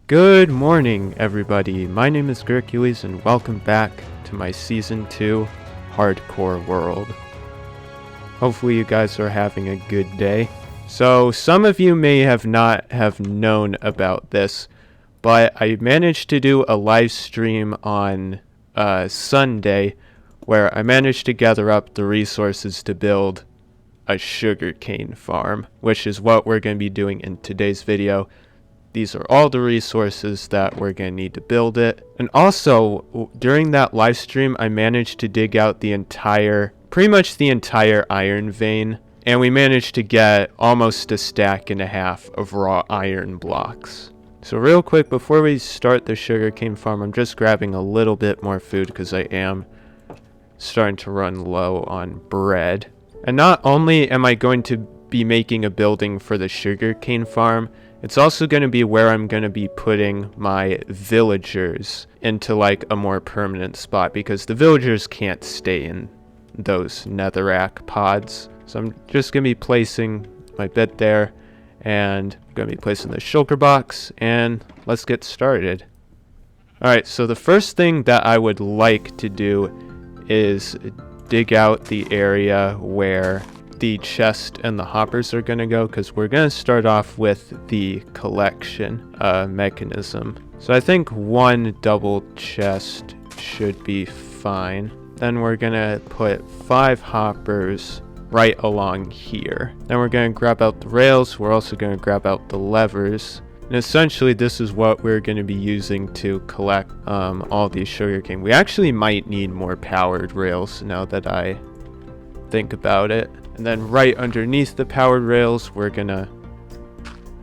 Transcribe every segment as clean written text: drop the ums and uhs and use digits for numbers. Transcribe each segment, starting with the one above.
Good morning, everybody. My name is Hercules, and welcome back to my Season 2 Hardcore World. Hopefully you guys are having a good day. So, some of you may not have known about this, but I managed to do a live stream on Sunday where I managed to gather up the resources to build a sugarcane farm, which is what we're going to be doing in today's video. These are all the resources that we're going to need to build it. And also, during that live stream, I managed to dig out pretty much the entire iron vein. And we managed to get almost a stack and a half of raw iron blocks. So real quick, before we start the sugarcane farm, I'm just grabbing a little bit more food because I am starting to run low on bread. And not only am I going to be making a building for the sugarcane farm, it's also going to be where I'm going to be putting my villagers into like a more permanent spot, because the villagers can't stay in those netherrack pods. So I'm just going to be placing my bed there, and I'm going to be placing the shulker box, and let's get started. Alright, so the first thing that I would like to do is dig out the area where the chest and the hoppers are going to go, because we're going to start off with the collection mechanism. So I think one double chest should be fine. Then we're going to put 5 hoppers right along here. Then we're going to grab out the rails. We're also going to grab out the levers. And essentially this is what we're going to be using to collect all these sugarcane. We actually might need more powered rails now that I think about it. And then right underneath the powered rails, we're gonna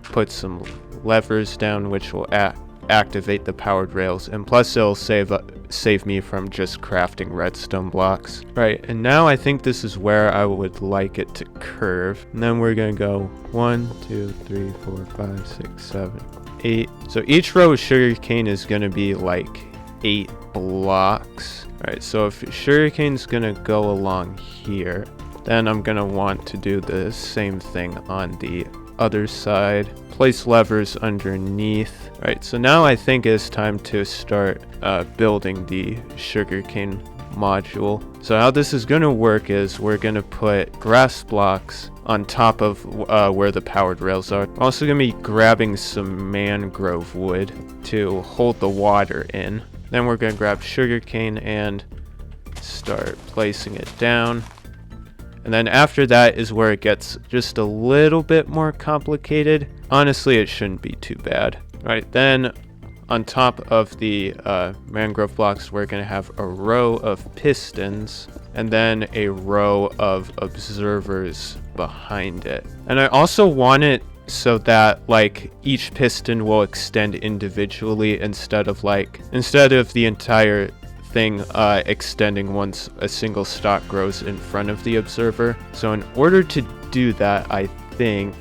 put some levers down, which will activate the powered rails, and plus it'll save me from just crafting redstone blocks. Right, and now I think this is where I would like it to curve. And then we're gonna go 1, 2, 3, 4, 5, 6, 7, 8. So each row of sugarcane is gonna be like 8 blocks. Alright, so if sugarcane's gonna go along here, then I'm going to want to do the same thing on the other side. Place levers underneath. Alright, so now I think it's time to start building the sugarcane module. So how this is going to work is we're going to put grass blocks on top of where the powered rails are. I'm also going to be grabbing some mangrove wood to hold the water in. Then we're going to grab sugarcane and start placing it down. And then after that is where it gets just a little bit more complicated. Honestly, it shouldn't be too bad. Right, then on top of the mangrove blocks, we're going to have a row of pistons and then a row of observers behind it. And I also want it so that like each piston will extend individually instead of the entire thing extending once a single stalk grows in front of the observer. So in order to do that, I think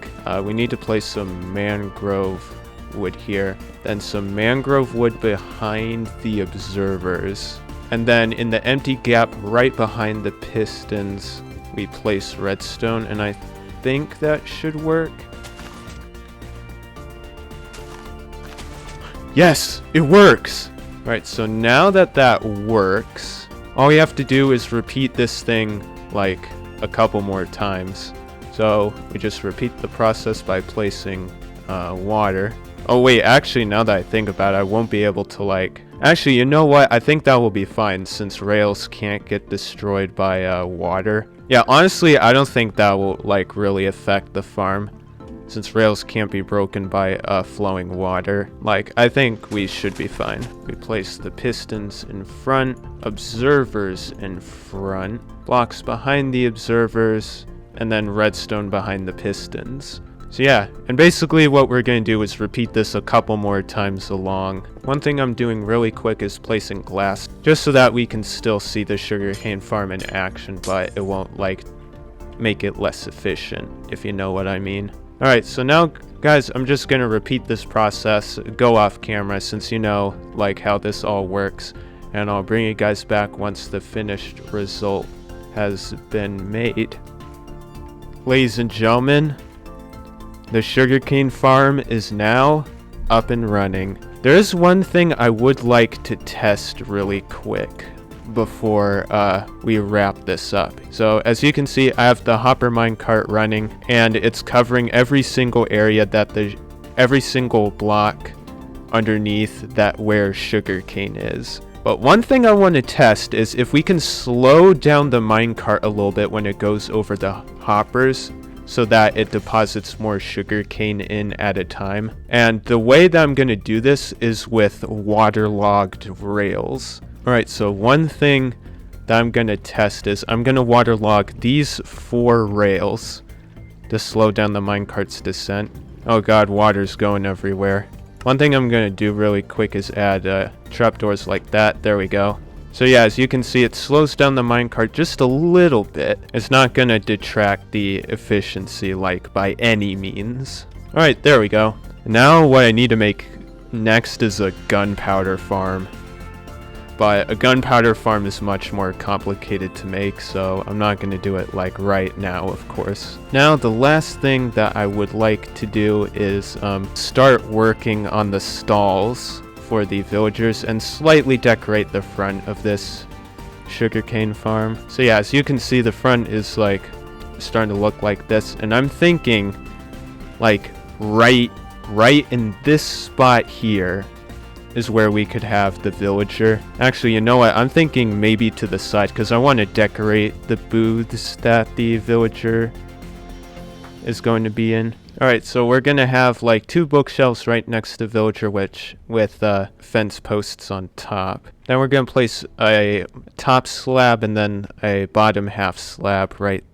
we need to place some mangrove wood here, then some mangrove wood behind the observers, and then in the empty gap right behind the pistons we place redstone, and I think that should work. Yes, it works! Right, so now that works, all we have to do is repeat this thing like a couple more times. So we just repeat the process by placing water. Oh wait, actually now that I think about it, I won't be able to actually, you know what? I think that will be fine since rails can't get destroyed by water. Yeah, honestly, I don't think that will really affect the farm, since rails can't be broken by flowing water. I think we should be fine. We place the pistons in front, observers in front, blocks behind the observers, and then redstone behind the pistons. So yeah, and basically what we're going to do is repeat this a couple more times along. One thing I'm doing really quick is placing glass, just so that we can still see the sugarcane farm in action, but it won't make it less efficient, if you know what I mean. Alright, so now guys, I'm just gonna repeat this process, go off camera since you know how this all works, and I'll bring you guys back once the finished result has been made. Ladies and gentlemen, the sugarcane farm is now up and running. There is one thing I would like to test really quick before we wrap this up. So as you can see, I have the hopper minecart running, and it's covering every single area every single block underneath that where sugarcane is. But one thing I want to test is if we can slow down the minecart a little bit when it goes over the hoppers, so that it deposits more sugarcane in at a time. And the way that I'm going to do this is with waterlogged rails. Alright, so one thing that I'm going to test is I'm going to waterlog these 4 rails to slow down the minecart's descent. Oh god, water's going everywhere. One thing I'm going to do really quick is add trapdoors like that. There we go. So yeah, as you can see, it slows down the minecart just a little bit. It's not going to detract the efficiency like by any means. Alright, there we go. Now what I need to make next is a gunpowder farm. But a gunpowder farm is much more complicated to make, so I'm not going to do it like right now, of course. Now the last thing that I would like to do is start working on the stalls for the villagers and slightly decorate the front of this sugarcane farm. So yeah, as you can see, the front is like starting to look like this, and I'm thinking like right in this spot here is where we could have the villager. Actually, you know what? I'm thinking maybe to the side because I want to decorate the booths that the villager is going to be in. Alright, so we're going to have like 2 bookshelves right next to the villager, which with fence posts on top. Then we're going to place a top slab and then a bottom half slab right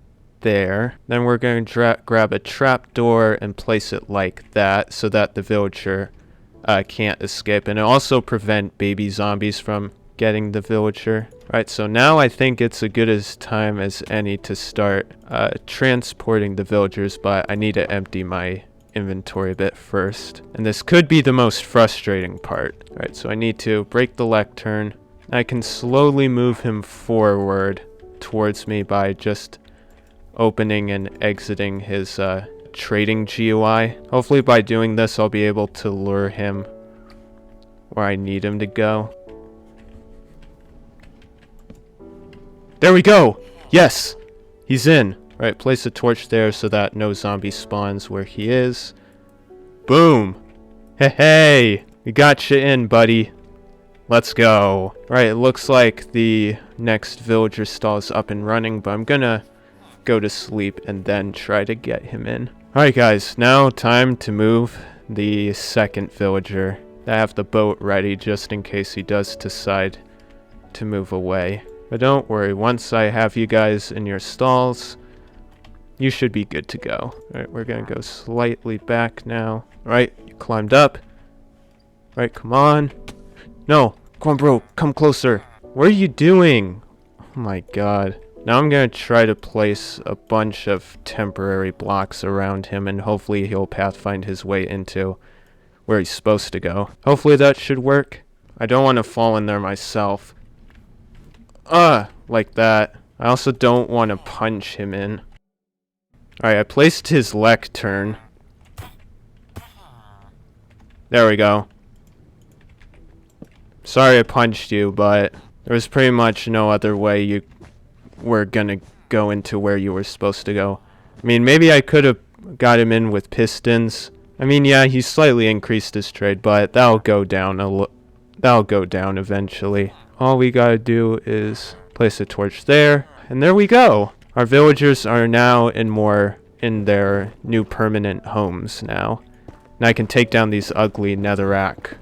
there. Then we're going to grab a trapdoor and place it like that so that the villager can't escape, and also prevent baby zombies from getting the villager. Right, so now I think it's as good a time as any to start transporting the villagers, but I need to empty my inventory a bit first. And this could be the most frustrating part. Right, so I need to break the lectern. I can slowly move him forward towards me by just opening and exiting his trading GUI. Hopefully by doing this I'll be able to lure him where I need him to go. There we go! Yes! He's in! Right, place a torch there so that no zombie spawns where he is. Boom! Hey, hey! We got you in, buddy. Let's go. Right, it looks like the next villager stall is up and running, but I'm gonna go to sleep and then try to get him in. Alright guys, now time to move the second villager. I have the boat ready just in case he does decide to move away. But don't worry, once I have you guys in your stalls, you should be good to go. Alright, we're gonna go slightly back now. Alright, you climbed up. Alright, come on. No, come on bro, come closer. What are you doing? Oh my god. Now I'm going to try to place a bunch of temporary blocks around him, and hopefully he'll pathfind his way into where he's supposed to go. Hopefully that should work. I don't want to fall in there myself. Like that. I also don't want to punch him in. Alright, I placed his lectern. There we go. Sorry I punched you, but there was pretty much no other way you were gonna go into where you were supposed to go. I mean, maybe I could have got him in with pistons. I mean, yeah, he slightly increased his trade, but that'll go down that'll go down eventually. All we gotta do is place a torch there, and there we go. Our villagers are now in their new permanent homes now. And I can take down these ugly netherrack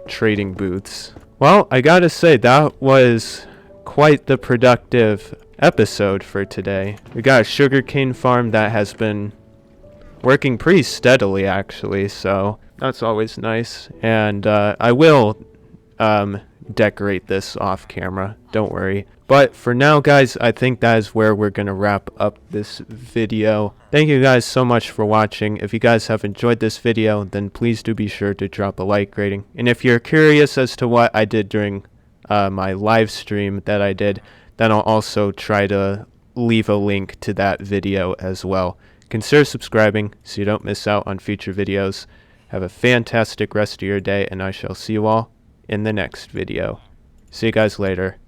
trading booths. Well, I gotta say, that was quite the productive episode for today. We got a sugarcane farm that has been working pretty steadily actually, so that's always nice. And I will decorate this off camera, don't worry. But for now guys, I think that is where we're gonna wrap up this video. Thank you guys so much for watching. If you guys have enjoyed this video, then please do be sure to drop a like rating. And if you're curious as to what I did during my live stream that I did, then I'll also try to leave a link to that video as well. Consider subscribing so you don't miss out on future videos. Have a fantastic rest of your day, and I shall see you all in the next video. See you guys later.